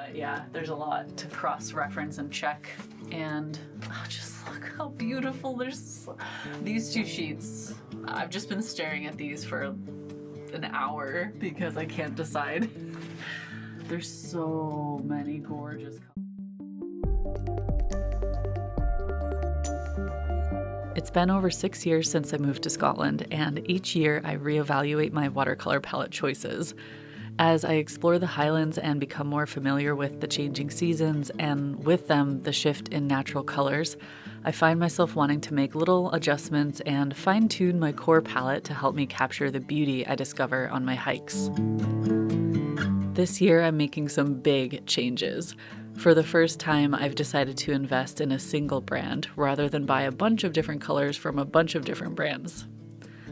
But yeah, there's a lot to cross-reference and check. And just look how beautiful. There's these two sheets. I've just been staring at these for an hour because I can't decide. There's so many gorgeous colors. It's been over 6 years since I moved to Scotland, and each year I reevaluate my watercolor palette choices. As I explore the Highlands and become more familiar with the changing seasons and with them the shift in natural colors, I find myself wanting to make little adjustments and fine-tune my core palette to help me capture the beauty I discover on my hikes. This year I'm making some big changes. For the first time, I've decided to invest in a single brand rather than buy a bunch of different colors from a bunch of different brands.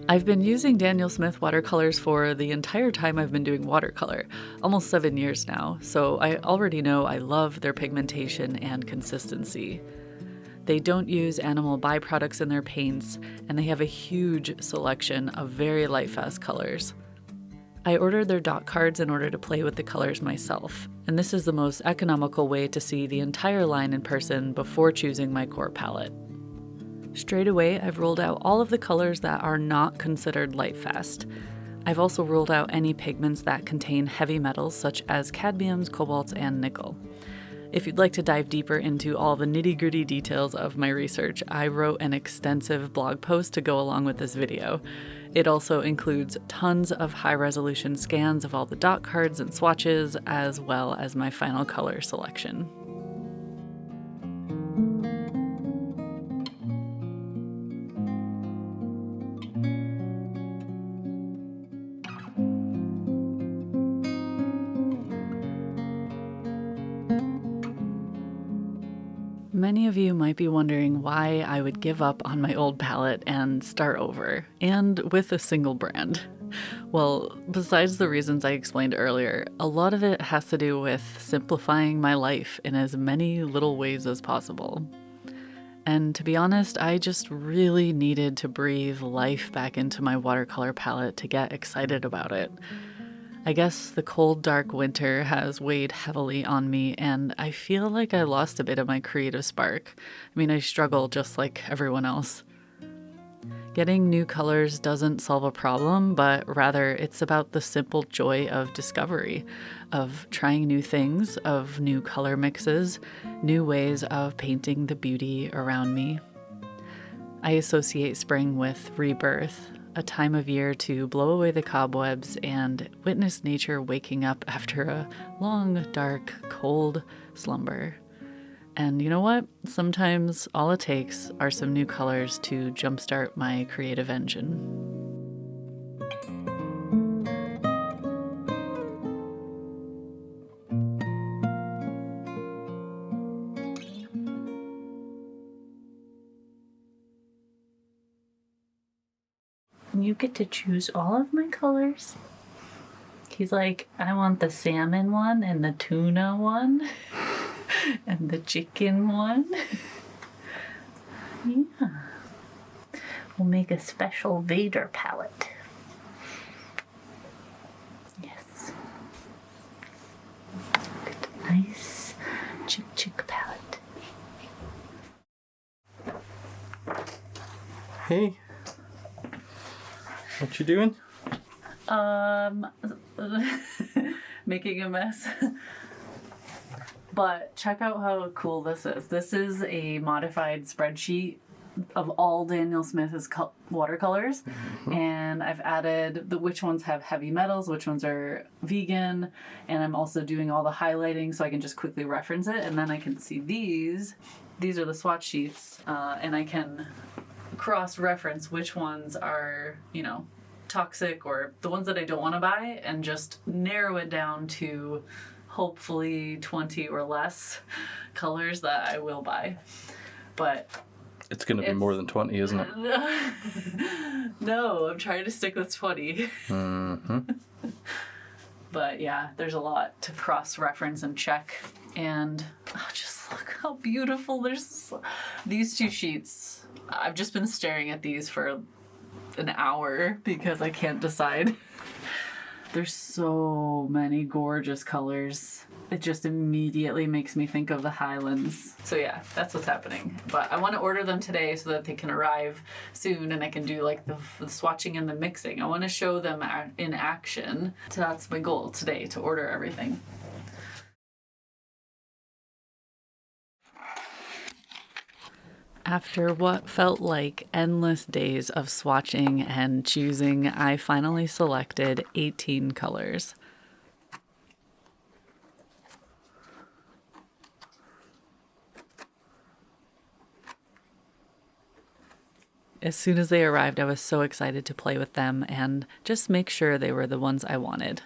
I've been using Daniel Smith watercolors for the entire time I've been doing watercolor, almost 7 years now, so I already know I love their pigmentation and consistency. They don't use animal byproducts in their paints, and they have a huge selection of very light-fast colors. I ordered their dot cards in order to play with the colors myself, and this is the most economical way to see the entire line in person before choosing my core palette. Straight away, I've ruled out all of the colors that are not considered light-fast. I've also ruled out any pigments that contain heavy metals such as cadmiums, cobalts, and nickel. If you'd like to dive deeper into all the nitty-gritty details of my research, I wrote an extensive blog post to go along with this video. It also includes tons of high-resolution scans of all the dot cards and swatches, as well as my final color selection. Many of you might be wondering why I would give up on my old palette and start over, and with a single brand. Well, besides the reasons I explained earlier, a lot of it has to do with simplifying my life in as many little ways as possible. And to be honest, I just really needed to breathe life back into my watercolor palette to get excited about it. I guess the cold, dark winter has weighed heavily on me, and I feel like I lost a bit of my creative spark. I mean, I struggle just like everyone else. Getting new colors doesn't solve a problem, but rather it's about the simple joy of discovery, of trying new things, of new color mixes, new ways of painting the beauty around me. I associate spring with rebirth, a time of year to blow away the cobwebs and witness nature waking up after a long, dark, cold slumber. And you know what? Sometimes all it takes are some new colors to jumpstart my creative engine. You get to choose all of my colors. He's like, I want the salmon one and the tuna one and the chicken one. Yeah. We'll make a special Vader palette. Yes. Good, nice chick palette. Hey. What you doing? Making a mess. But check out how cool this is. This is a modified spreadsheet of all Daniel Smith's watercolors. Mm-hmm. And I've added which ones have heavy metals, which ones are vegan, and I'm also doing all the highlighting so I can just quickly reference it, and then I can see these are the swatch sheets, and I can cross-reference which ones are, toxic or the ones that I don't want to buy, and just narrow it down to hopefully 20 or less colors that I will buy. But it's going to be more than 20, isn't it? No, I'm trying to stick with 20. Mm-hmm. But yeah, there's a lot to cross-reference and check. And just look how beautiful. There's these two sheets. I've just been staring at these for an hour because I can't decide. There's so many gorgeous colors. It just immediately makes me think of the Highlands. So yeah, that's what's happening. But I want to order them today so that they can arrive soon and I can do like the swatching and the mixing. I want to show them in action. So that's my goal today, to order everything. After what felt like endless days of swatching and choosing, I finally selected 18 colors. As soon as they arrived, I was so excited to play with them and just make sure they were the ones I wanted.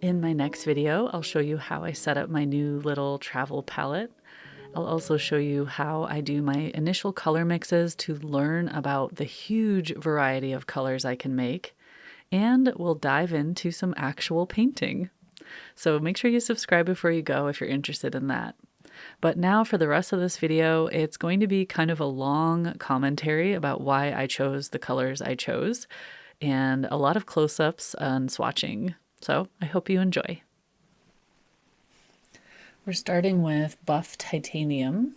In my next video, I'll show you how I set up my new little travel palette. I'll also show you how I do my initial color mixes to learn about the huge variety of colors I can make, and we'll dive into some actual painting. So make sure you subscribe before you go if you're interested in that. But now for the rest of this video, it's going to be kind of a long commentary about why I chose the colors I chose, and a lot of close-ups and swatching. So I hope you enjoy. We're starting with Buff Titanium,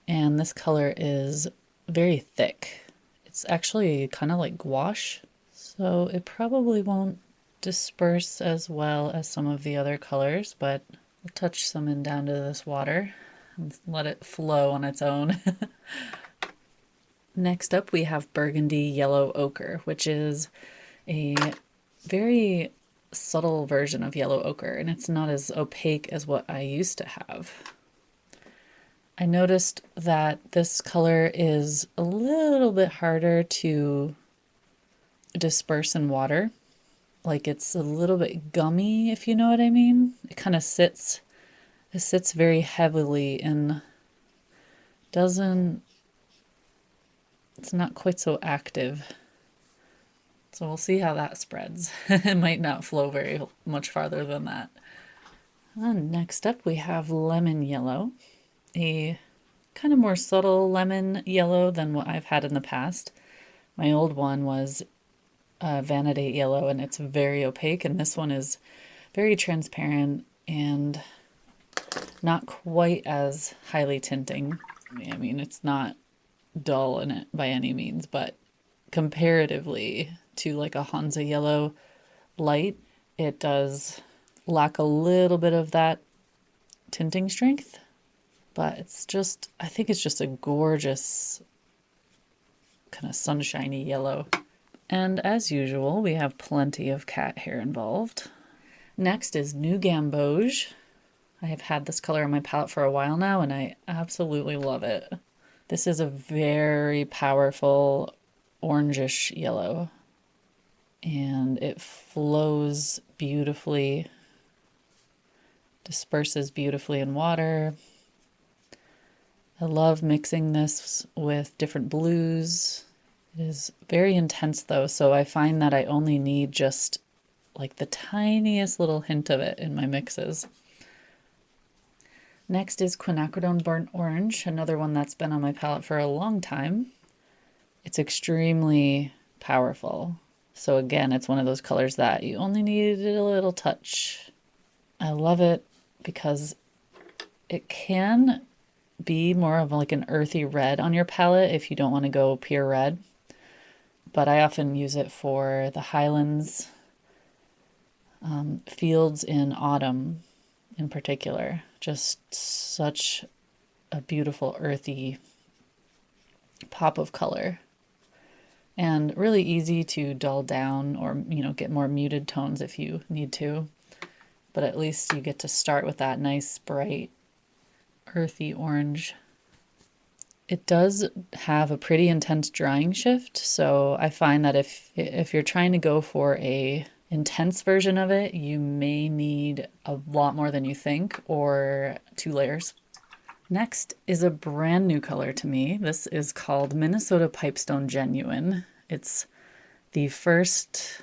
and this color is very thick. It's actually kind of like gouache, so it probably won't disperse as well as some of the other colors, but I'll touch some in down to this water and let it flow on its own. Next up, we have Burgundy Yellow Ochre, which is a very subtle version of yellow ochre, and it's not as opaque as what I used to have. I noticed that this color is a little bit harder to disperse in water. Like, it's a little bit gummy, if you know what I mean. It kind of sits very heavily and it's not quite so active. So we'll see how that spreads. It might not flow very much farther than that. And next up we have Lemon Yellow, a kind of more subtle lemon yellow than what I've had in the past. My old one was Vanadate Yellow, and it's very opaque, and this one is very transparent and not quite as highly tinting. I mean, it's not dull in it by any means, but comparatively to like a Hansa Yellow light, it does lack a little bit of that tinting strength, but I think it's just a gorgeous kind of sunshiny yellow. And as usual, we have plenty of cat hair involved. Next is New Gamboge. I have had this color on my palette for a while now, and I absolutely love it. This is a very powerful orangish yellow, and it flows beautifully, disperses beautifully in water. I love mixing this with different blues. It is very intense though, so I find that I only need just like the tiniest little hint of it in my mixes. Next is Quinacridone Burnt Orange, another one that's been on my palette for a long time. It's extremely powerful. So again, it's one of those colors that you only need a little touch. I love it because it can be more of like an earthy red on your palette if you don't want to go pure red. But I often use it for the Highlands, fields in autumn in particular. Just such a beautiful earthy pop of color. And really easy to dull down or, get more muted tones if you need to. But at least you get to start with that nice, bright, earthy orange. It does have a pretty intense drying shift, so I find that if you're trying to go for a intense version of it, you may need a lot more than you think, or 2 layers. Next is a brand new color to me. This is called Minnesota Pipestone Genuine. It's the first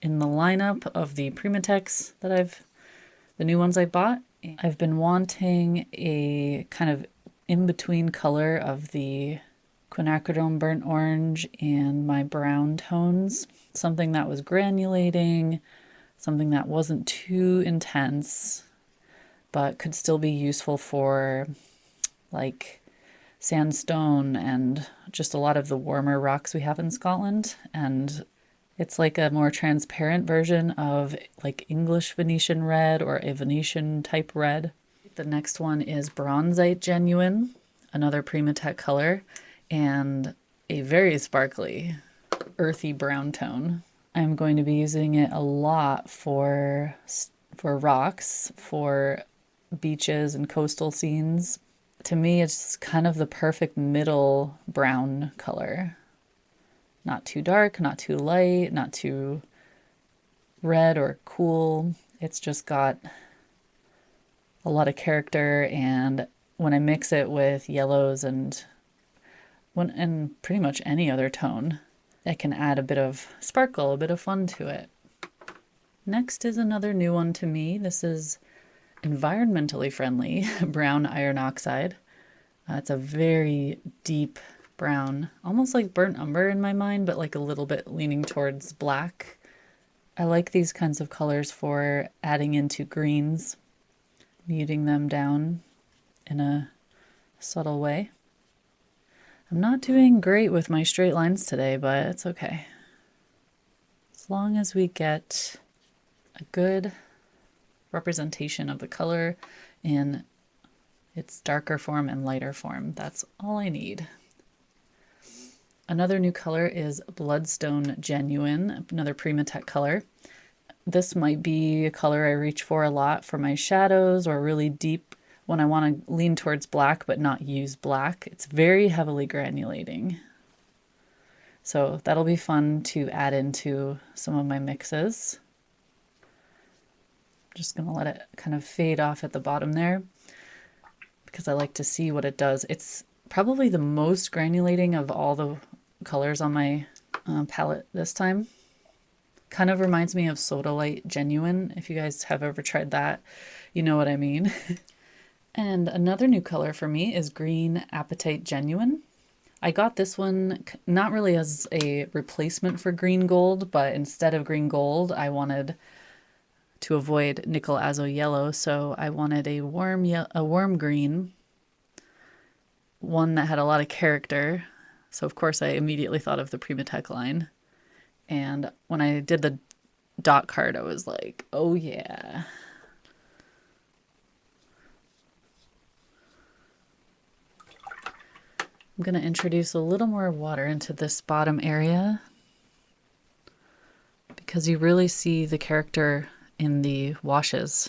in the lineup of the Primatex the new ones I bought. I've been wanting a kind of in-between color of the Quinacridone Burnt Orange and my brown tones. Something that was granulating, something that wasn't too intense, but could still be useful for like sandstone and just a lot of the warmer rocks we have in Scotland. And it's like a more transparent version of like English Venetian red or a Venetian type red. The next one is Bronzite Genuine, another Primatech color, and a very sparkly, earthy brown tone. I'm going to be using it a lot for rocks, for beaches and coastal scenes. To me, it's kind of the perfect middle brown color. Not too dark, not too light, not too red or cool. It's just got a lot of character, and when I mix it with yellows and pretty much any other tone, it can add a bit of sparkle, a bit of fun to it. Next is another new one to me. This is environmentally friendly brown iron oxide. It's a very deep brown, almost like burnt umber in my mind, but like a little bit leaning towards black. I like these kinds of colors for adding into greens, muting them down in a subtle way. I'm not doing great with my straight lines today, but it's okay. As long as we get a good representation of the color in its darker form and lighter form, that's all I need. Another new color is Bloodstone Genuine, another Primatech color. This might be a color I reach for a lot for my shadows or really deep when I want to lean towards black but not use black. It's very heavily granulating. So that'll be fun to add into some of my mixes. I'm just going to let it kind of fade off at the bottom there because I like to see what it does. It's probably the most granulating of all the colors on my palette this time. Kind of reminds me of Sodalite Genuine. If you guys have ever tried that, you know what I mean. And another new color for me is Green Apatite Genuine. I got this one not really as a replacement for green gold, but instead of green gold, I wanted to avoid nickel azo yellow, so I wanted a warm green, one that had a lot of character. So of course I immediately thought of the Primatech line. And when I did the dot card, I was like, oh yeah. I'm going to introduce a little more water into this bottom area. because you really see the character in the washes.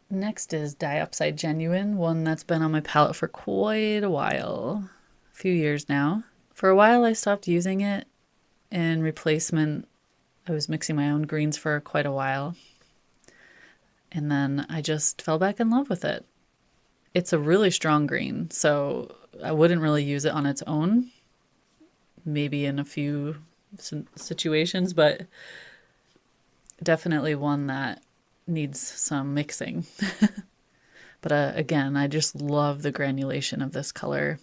Next is Diopside Genuine, one that's been on my palette for quite a while, a few years now. For a while I stopped using it in replacement. I was mixing my own greens for quite a while, and then I just fell back in love with it. It's a really strong green, so I wouldn't really use it on its own, maybe in a few situations, but definitely one that needs some mixing. But again, I just love the granulation of this color.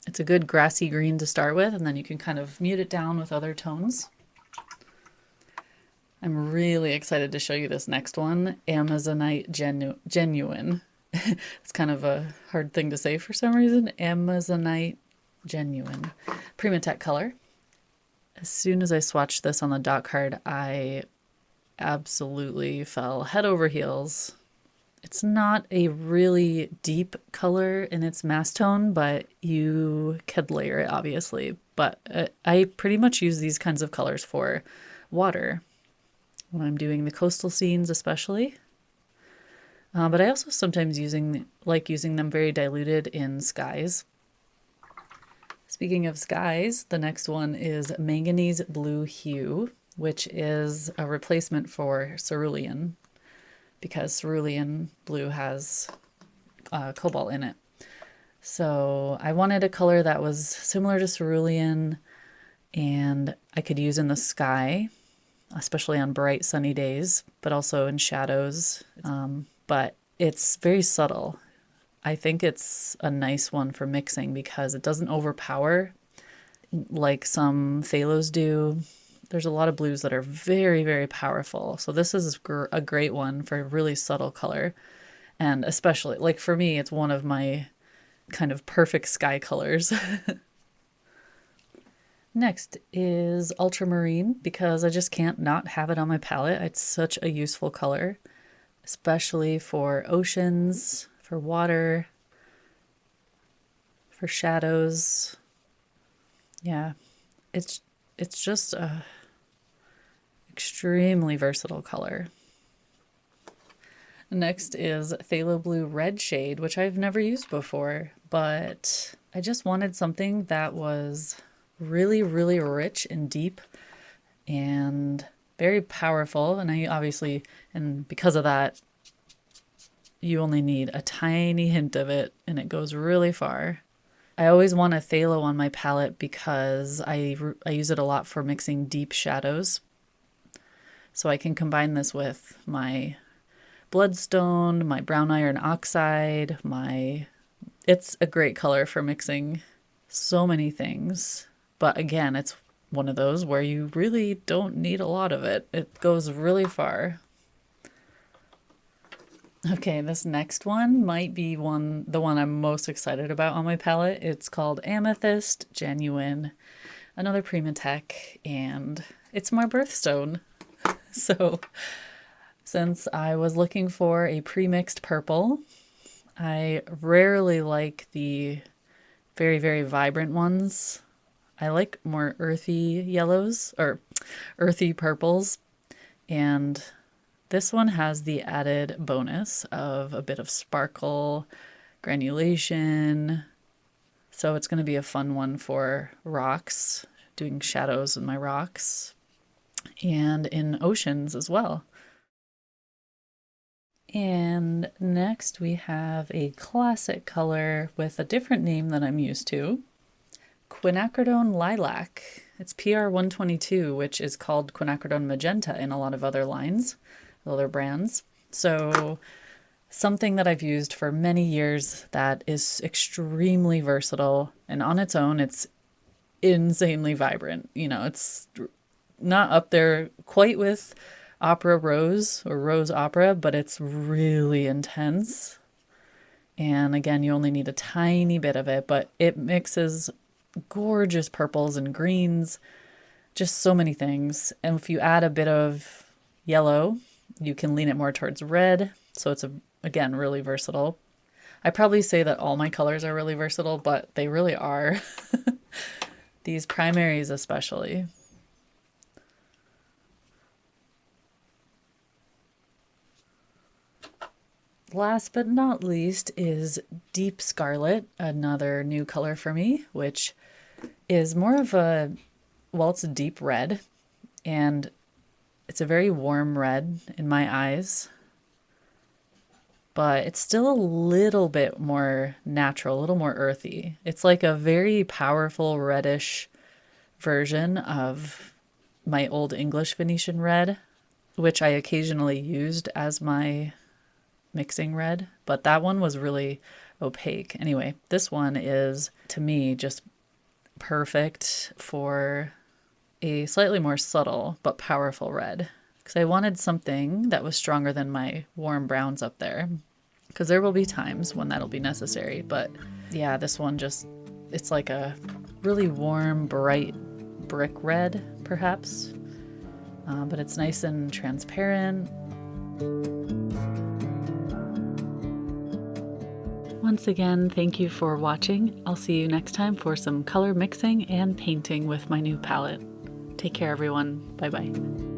It's a good grassy green to start with, and then you can kind of mute it down with other tones. I'm really excited to show you this next one, Amazonite Genuine. It's kind of a hard thing to say for some reason. Amazonite Genuine. Primatech color. As soon as I swatched this on the dot card, I absolutely fell head over heels. It's not a really deep color in its mass tone, but you could layer it, obviously. But I pretty much use these kinds of colors for water when I'm doing the coastal scenes, especially. But I also sometimes like using them very diluted in skies. Speaking of skies, the next one is Manganese Blue Hue, which is a replacement for cerulean, because cerulean blue has cobalt in it. So I wanted a color that was similar to cerulean and I could use in the sky, especially on bright sunny days, but also in shadows. But it's very subtle. I think it's a nice one for mixing because it doesn't overpower like some phalos do. There's a lot of blues that are very, very powerful. So this is a great one for a really subtle color. And especially, like for me, it's one of my kind of perfect sky colors. Next is Ultramarine, because I just can't not have it on my palette. It's such a useful color, especially for oceans, for water, for shadows. Yeah, it's just a extremely versatile color. Next is Phthalo Blue Red Shade, which I've never used before, but I just wanted something that was really, really rich and deep and very powerful. And and because of that, you only need a tiny hint of it and it goes really far. I always want a phthalo on my palette because I use it a lot for mixing deep shadows. So I can combine this with my bloodstone, my brown iron oxide, it's a great color for mixing so many things. But again, it's one of those where you really don't need a lot of it. It goes really far. Okay, this next one might be the one I'm most excited about on my palette. It's called Amethyst Genuine, another Primatech, and it's my birthstone. So since I was looking for a pre-mixed purple, I rarely like the very, very vibrant ones. I like more earthy yellows or earthy purples, and this one has the added bonus of a bit of sparkle, granulation. So it's going to be a fun one for rocks, doing shadows in my rocks, and in oceans as well. And next we have a classic color with a different name than I'm used to. Quinacridone Lilac. It's PR 122, which is called Quinacridone Magenta in a lot of other lines, other brands. So something that I've used for many years that is extremely versatile, and on its own, it's insanely vibrant. You know, it's not up there quite with Opera Rose or Rose Opera, but it's really intense. And again, you only need a tiny bit of it, but it mixes gorgeous purples and greens, just so many things. And if you add a bit of yellow, you can lean it more towards red. So it's, again, really versatile. I probably say that all my colors are really versatile, but they really are. these primaries especially. Last but not least is Deep Scarlet, another new color for me, which is more of a, well, it's a deep red, and it's a very warm red in my eyes, but it's still a little bit more natural, a little more earthy. It's like a very powerful reddish version of my Old English Venetian red, which I occasionally used as my mixing red, but that one was really opaque. Anyway, this one is, to me, just perfect for a slightly more subtle but powerful red, because I wanted something that was stronger than my warm browns up there, because there will be times when that'll be necessary. But yeah, this one just, it's like a really warm, bright brick red, perhaps, but it's nice and transparent. Once again, thank you for watching. I'll see you next time for some color mixing and painting with my new palette. Take care, everyone. Bye-bye.